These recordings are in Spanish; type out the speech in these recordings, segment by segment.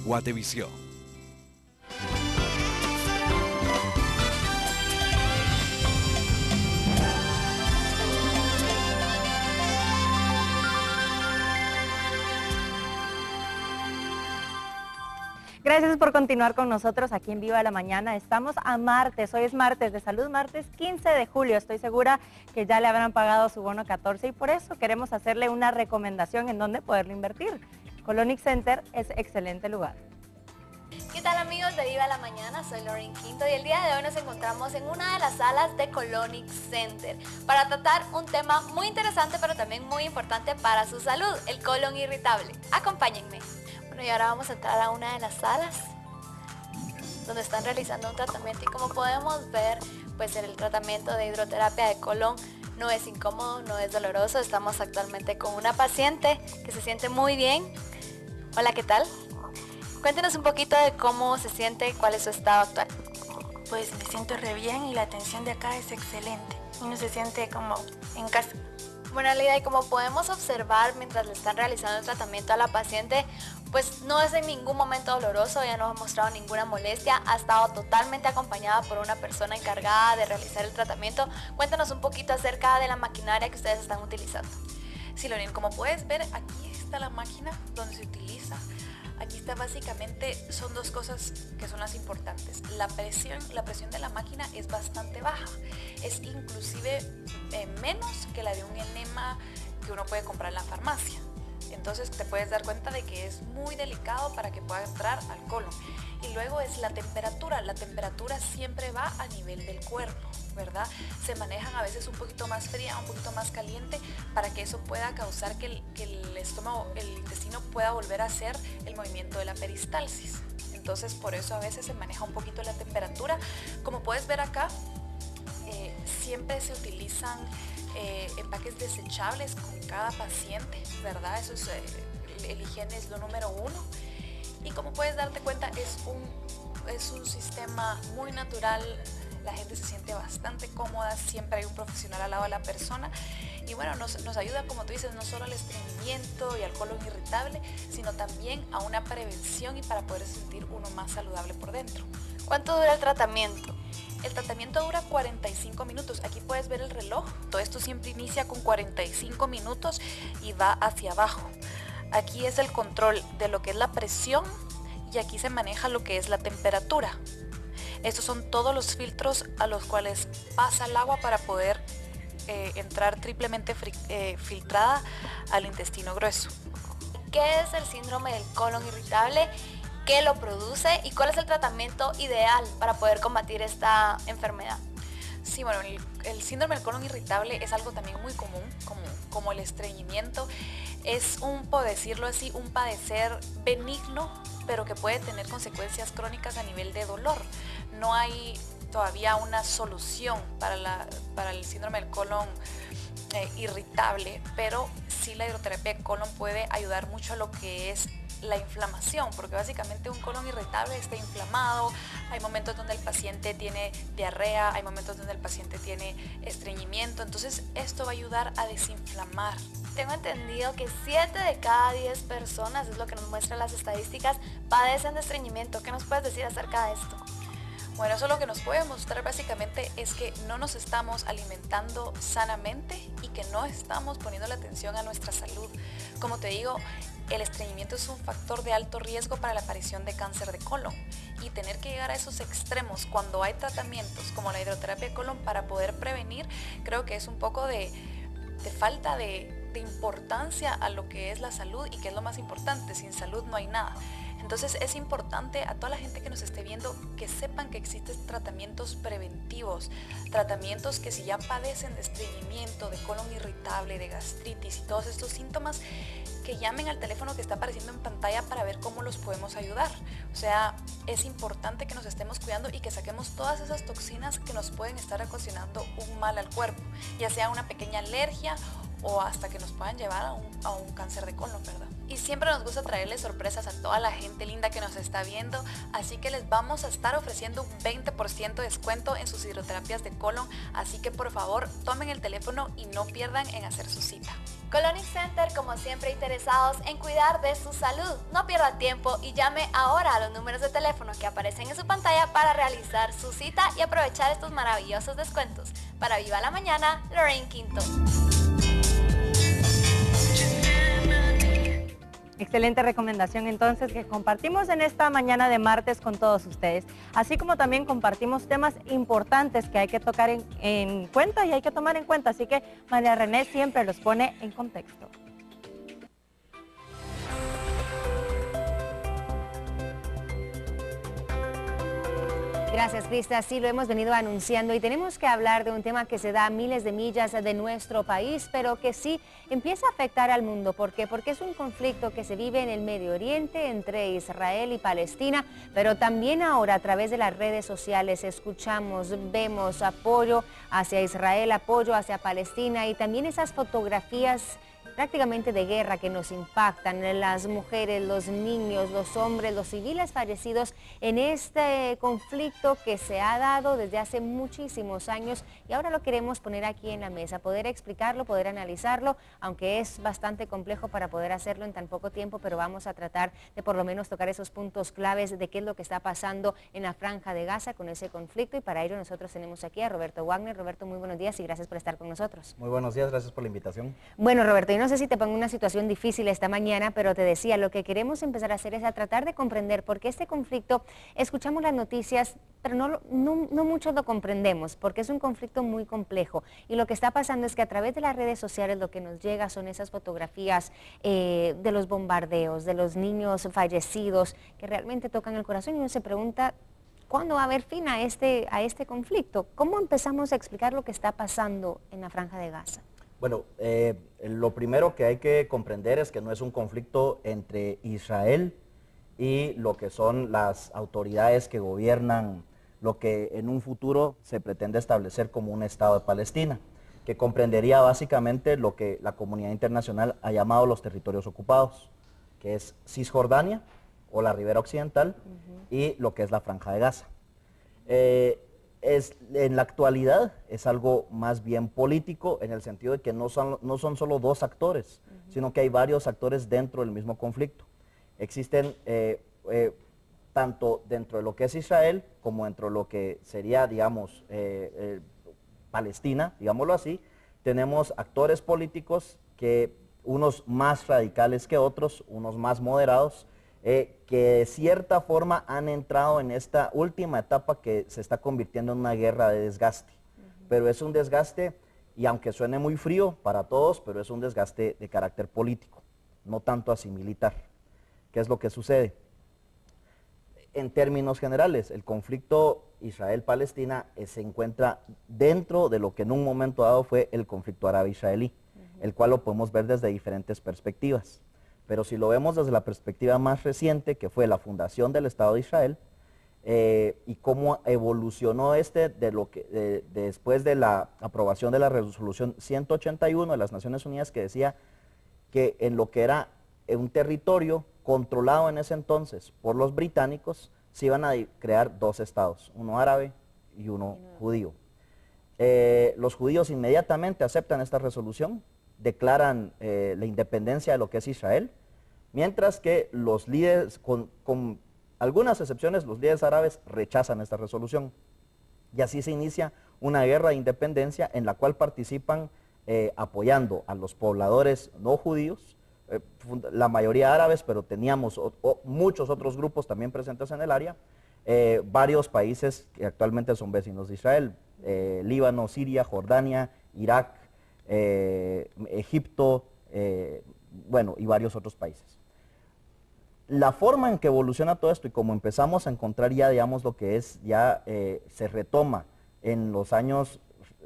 Guatevisión. Gracias por continuar con nosotros aquí en Viva la Mañana. Estamos a martes, hoy es martes de salud, martes 15 de julio. Estoy segura que ya le habrán pagado su bono 14 y por eso queremos hacerle una recomendación en donde poderlo invertir. Colonic Center es excelente lugar. ¿Qué tal amigos de Viva la Mañana? Soy Lauren Quinto y el día de hoy nos encontramos en una de las salas de Colonic Center para tratar un tema muy interesante pero también muy importante para su salud, el colon irritable. Acompáñenme. Bueno, y ahora vamos a entrar a una de las salas donde están realizando un tratamiento y como podemos ver, pues el tratamiento de hidroterapia de colon no es incómodo, no es doloroso. Estamos actualmente con una paciente que se siente muy bien. Hola, ¿qué tal? Cuéntenos un poquito de cómo se siente, cuál es su estado actual. Pues me siento re bien y la atención de acá es excelente. Uno se siente como en casa. Bueno, Lida, y como podemos observar mientras le están realizando el tratamiento a la paciente, pues no es en ningún momento doloroso, ella no ha mostrado ninguna molestia, ha estado totalmente acompañada por una persona encargada de realizar el tratamiento. Cuéntanos un poquito acerca de la maquinaria que ustedes están utilizando. Sí, Lorena, como puedes ver, aquí está la máquina donde se utiliza. Aquí está básicamente, son dos cosas que son las importantes. La presión de la máquina es bastante baja, es inclusive menos que la de un enema que uno puede comprar en la farmacia. Entonces te puedes dar cuenta de que es muy delicado para que pueda entrar al colon. Y luego es la temperatura siempre va a nivel del cuerpo, ¿verdad? Se manejan a veces un poquito más fría, un poquito más caliente, para que eso pueda causar que el estómago, el intestino pueda volver a hacer el movimiento de la peristalsis. Entonces por eso a veces se maneja un poquito la temperatura. Como puedes ver acá, siempre se utilizan empaques desechables con cada paciente, ¿verdad? Eso es, el higiene es lo número uno. Y como puedes darte cuenta, es un sistema muy natural. La gente se siente bastante cómoda, siempre hay un profesional al lado de la persona y bueno, nos ayuda, como tú dices, no solo al estreñimiento y al colon irritable, sino también a una prevención y para poder sentir uno más saludable por dentro. ¿Cuánto dura el tratamiento? El tratamiento dura 45 minutos, aquí puedes ver el reloj, todo esto siempre inicia con 45 minutos y va hacia abajo. Aquí es el control de lo que es la presión y aquí se maneja lo que es la temperatura. Estos son todos los filtros a los cuales pasa el agua para poder entrar triplemente filtrada al intestino grueso. ¿Qué es el síndrome del colon irritable? ¿Qué lo produce? ¿Y cuál es el tratamiento ideal para poder combatir esta enfermedad? Sí, bueno, el síndrome del colon irritable es algo también muy común, como el estreñimiento. Es por decirlo así, un padecer benigno, pero que puede tener consecuencias crónicas a nivel de dolor. No hay todavía una solución para el síndrome del colon irritable, pero sí la hidroterapia de colon puede ayudar mucho a lo que es la inflamación, porque básicamente un colon irritable está inflamado, hay momentos donde el paciente tiene diarrea, hay momentos donde el paciente tiene estreñimiento, entonces esto va a ayudar a desinflamar. Tengo entendido que 7 de cada 10 personas, es lo que nos muestran las estadísticas, padecen de estreñimiento. ¿Qué nos puedes decir acerca de esto? Bueno, eso lo que nos puede mostrar básicamente es que no nos estamos alimentando sanamente y que no estamos poniendo la atención a nuestra salud. Como te digo, el estreñimiento es un factor de alto riesgo para la aparición de cáncer de colon y tener que llegar a esos extremos cuando hay tratamientos como la hidroterapia de colon para poder prevenir, creo que es un poco de falta de importancia a lo que es la salud y que es lo más importante, sin salud no hay nada. Entonces es importante a toda la gente que nos esté viendo que sepan que existen tratamientos preventivos, tratamientos que si ya padecen de estreñimiento, de colon irritable, de gastritis y todos estos síntomas, que llamen al teléfono que está apareciendo en pantalla para ver cómo los podemos ayudar. O sea, es importante que nos estemos cuidando y que saquemos todas esas toxinas que nos pueden estar ocasionando un mal al cuerpo, ya sea una pequeña alergia o hasta que nos puedan llevar a un cáncer de colon, ¿verdad? Y siempre nos gusta traerles sorpresas a toda la gente linda que nos está viendo, así que les vamos a estar ofreciendo un 20% de descuento en sus hidroterapias de colon, así que por favor tomen el teléfono y no pierdan en hacer su cita. Colonic Center Center, como siempre interesados en cuidar de su salud. No pierda tiempo y llame ahora a los números de teléfono que aparecen en su pantalla para realizar su cita y aprovechar estos maravillosos descuentos. Para Viva la Mañana, Lorraine Quinto. Excelente recomendación entonces que compartimos en esta mañana de martes con todos ustedes, así como también compartimos temas importantes que hay que tocar en cuenta y hay que tomar en cuenta, así que María René siempre los pone en contexto. Gracias, Crista. Sí, lo hemos venido anunciando y tenemos que hablar de un tema que se da a miles de millas de nuestro país, pero que sí empieza a afectar al mundo. ¿Por qué? Porque es un conflicto que se vive en el Medio Oriente entre Israel y Palestina, pero también ahora a través de las redes sociales escuchamos, vemos apoyo hacia Israel, apoyo hacia Palestina y también esas fotografías prácticamente de guerra que nos impactan, las mujeres, los niños, los hombres, los civiles fallecidos en este conflicto que se ha dado desde hace muchísimos años y ahora lo queremos poner aquí en la mesa, poder explicarlo, poder analizarlo, aunque es bastante complejo para poder hacerlo en tan poco tiempo, pero vamos a tratar de por lo menos tocar esos puntos claves de qué es lo que está pasando en la Franja de Gaza con ese conflicto y para ello nosotros tenemos aquí a Roberto Wagner. Roberto, muy buenos días y gracias por estar con nosotros. Muy buenos días, gracias por la invitación. Bueno, Roberto, yo no sé si te pongo en una situación difícil esta mañana, pero te decía, lo que queremos empezar a hacer es a tratar de comprender por qué este conflicto, escuchamos las noticias, pero no muchos lo comprendemos, porque es un conflicto muy complejo. Y lo que está pasando es que a través de las redes sociales lo que nos llega son esas fotografías de los bombardeos, de los niños fallecidos, que realmente tocan el corazón y uno se pregunta, ¿cuándo va a haber fin a este conflicto? ¿Cómo empezamos a explicar lo que está pasando en la Franja de Gaza? Bueno, lo primero que hay que comprender es que no es un conflicto entre Israel y lo que son las autoridades que gobiernan lo que en un futuro se pretende establecer como un Estado de Palestina, que comprendería básicamente lo que la comunidad internacional ha llamado los territorios ocupados, que es Cisjordania o la Ribera Occidental y lo que es la Franja de Gaza. En la actualidad es algo más bien político en el sentido de que no son solo dos actores, sino que hay varios actores dentro del mismo conflicto. Existen tanto dentro de lo que es Israel como dentro de lo que sería, digamos, Palestina, digámoslo así, tenemos actores políticos que unos más radicales que otros, unos más moderados, que de cierta forma han entrado en esta última etapa que se está convirtiendo en una guerra de desgaste. Pero es un desgaste, y aunque suene muy frío para todos, pero es un desgaste de carácter político, no tanto así militar. ¿Qué es lo que sucede? En términos generales, el conflicto Israel-Palestina se encuentra dentro de lo que en un momento dado fue el conflicto árabe-israelí, el cual lo podemos ver desde diferentes perspectivas. Pero si lo vemos desde la perspectiva más reciente, que fue la fundación del Estado de Israel, y cómo evolucionó después de la aprobación de la resolución 181 de las Naciones Unidas, que decía que en lo que era un territorio controlado en ese entonces por los británicos, se iban a crear dos estados, uno árabe y uno judío. Los judíos inmediatamente aceptan esta resolución, declaran la independencia de lo que es Israel, mientras que los líderes, con algunas excepciones, los líderes árabes rechazan esta resolución. Y así se inicia una guerra de independencia en la cual participan apoyando a los pobladores no judíos, la mayoría árabes, pero teníamos muchos otros grupos también presentes en el área, varios países que actualmente son vecinos de Israel, Líbano, Siria, Jordania, Irak, Egipto, bueno, y varios otros países. La forma en que evoluciona todo esto y como empezamos a encontrar ya, digamos, lo que es, ya se retoma en los años,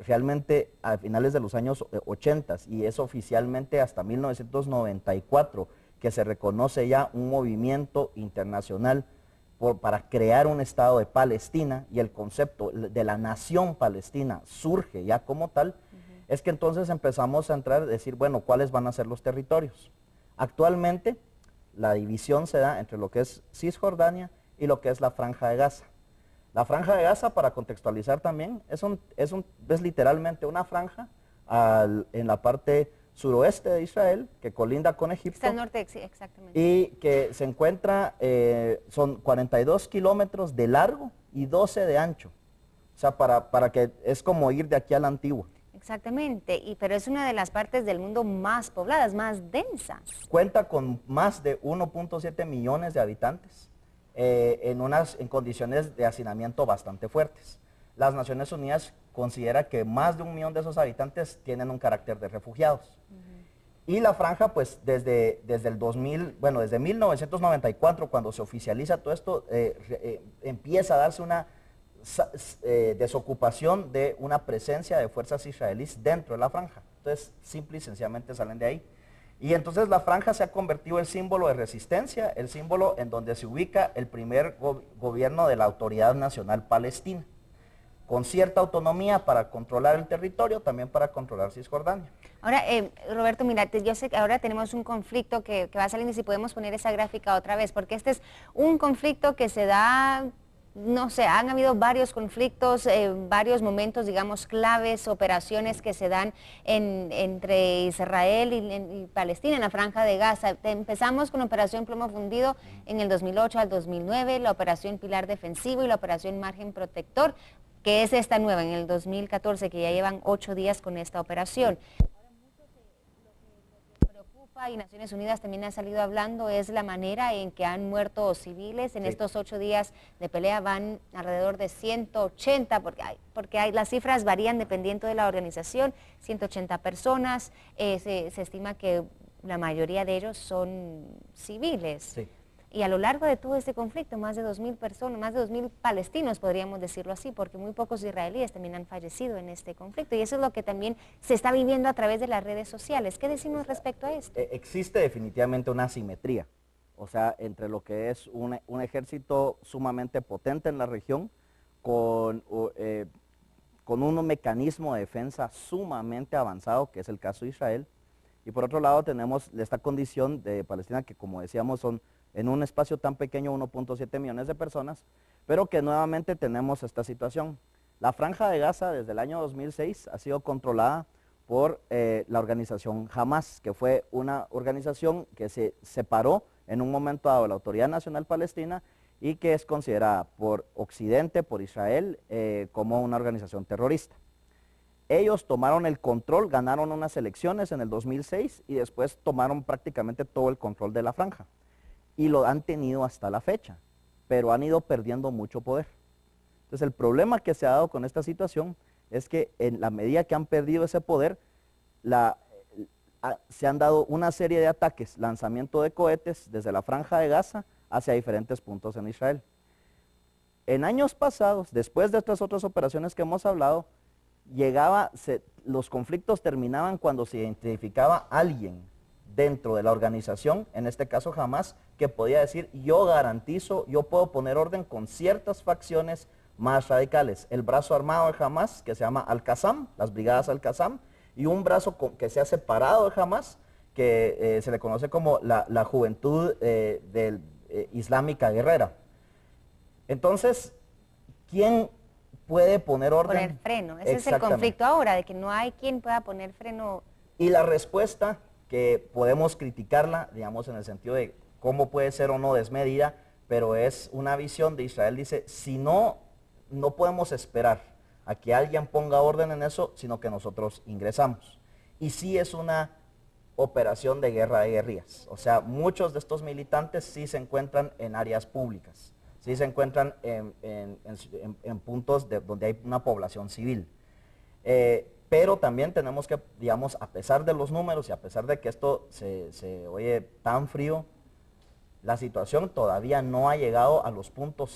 realmente a finales de los años 80 y es oficialmente hasta 1994 que se reconoce ya un movimiento internacional para crear un Estado de Palestina y el concepto de la nación palestina surge ya como tal. Es que entonces empezamos a entrar a decir, bueno, ¿cuáles van a ser los territorios? Actualmente, la división se da entre lo que es Cisjordania y lo que es la Franja de Gaza. La Franja de Gaza, para contextualizar también, es literalmente una franja en la parte suroeste de Israel, que colinda con Egipto. Está al norte, sí, exactamente. Y que se encuentra, son 42 kilómetros de largo y 12 de ancho. O sea, para que es como ir de aquí a la Antigua. Exactamente, pero es una de las partes del mundo más pobladas, más densas. Cuenta con más de 1.7 millones de habitantes en condiciones de hacinamiento bastante fuertes. Las Naciones Unidas considera que más de 1 millón de esos habitantes tienen un carácter de refugiados. Y la franja, pues desde el 2000, bueno, desde 1994, cuando se oficializa todo esto, empieza a darse una desocupación de una presencia de fuerzas israelíes dentro de la franja. Entonces, simple y sencillamente salen de ahí. Y entonces la franja se ha convertido en el símbolo de resistencia, el símbolo en donde se ubica el primer gobierno de la Autoridad Nacional Palestina, con cierta autonomía para controlar el territorio, también para controlar Cisjordania. Ahora, Roberto, mira, yo sé que ahora tenemos un conflicto que va saliendo, y si podemos poner esa gráfica otra vez, porque este es un conflicto que se da, no sé, han habido varios conflictos, varios momentos, digamos, claves, operaciones que se dan entre Israel y Palestina, en la Franja de Gaza. Empezamos con la Operación Plomo Fundido en el 2008 al 2009, la Operación Pilar Defensivo y la Operación Margen Protector, que es esta nueva, en el 2014, que ya llevan 8 días con esta operación. Y Naciones Unidas también ha salido hablando es la manera en que han muerto civiles. En estos 8 días de pelea van alrededor de 180, porque las cifras varían dependiendo de la organización, 180 personas, se estima que la mayoría de ellos son civiles. Sí. Y a lo largo de todo este conflicto, más de 2.000 personas, más de 2.000 palestinos, podríamos decirlo así, porque muy pocos israelíes también han fallecido en este conflicto. Y eso es lo que también se está viviendo a través de las redes sociales. ¿Qué decimos respecto a esto? Existe definitivamente una asimetría, o sea, entre lo que es un ejército sumamente potente en la región, con un mecanismo de defensa sumamente avanzado, que es el caso de Israel. Y por otro lado tenemos esta condición de Palestina, que como decíamos son en un espacio tan pequeño, 1.7 millones de personas, pero que nuevamente tenemos esta situación. La Franja de Gaza desde el año 2006 ha sido controlada por la organización Hamas, que fue una organización que se separó en un momento dado de la Autoridad Nacional Palestina y que es considerada por Occidente, por Israel, como una organización terrorista. Ellos tomaron el control, ganaron unas elecciones en el 2006 y después tomaron prácticamente todo el control de la franja. Y lo han tenido hasta la fecha, pero han ido perdiendo mucho poder. Entonces el problema que se ha dado con esta situación es que en la medida que han perdido ese poder, se han dado una serie de ataques, lanzamiento de cohetes desde la Franja de Gaza hacia diferentes puntos en Israel. En años pasados, después de estas otras operaciones que hemos hablado, los conflictos terminaban cuando se identificaba alguien dentro de la organización, en este caso Hamas, que podía decir, yo garantizo, yo puedo poner orden con ciertas facciones más radicales. El brazo armado de Hamas, que se llama Al-Qassam, las brigadas Al-Qassam, y un brazo que se ha separado de Hamas, que se le conoce como la Juventud Islámica Guerrera. Entonces, ¿quién puede poner orden? Poner freno, ese es el conflicto ahora, de que no hay quien pueda poner freno. Y la respuesta, que podemos criticarla, digamos, en el sentido de cómo puede ser o no desmedida, pero es una visión de Israel, dice, si no podemos esperar a que alguien ponga orden en eso, sino que nosotros ingresamos. Y sí es una operación de guerra de guerrillas, o sea, muchos de estos militantes sí se encuentran en áreas públicas, sí se encuentran en puntos donde hay una población civil. Pero también tenemos que, digamos, a pesar de los números y a pesar de que esto se oye tan frío, la situación todavía no ha llegado a los puntos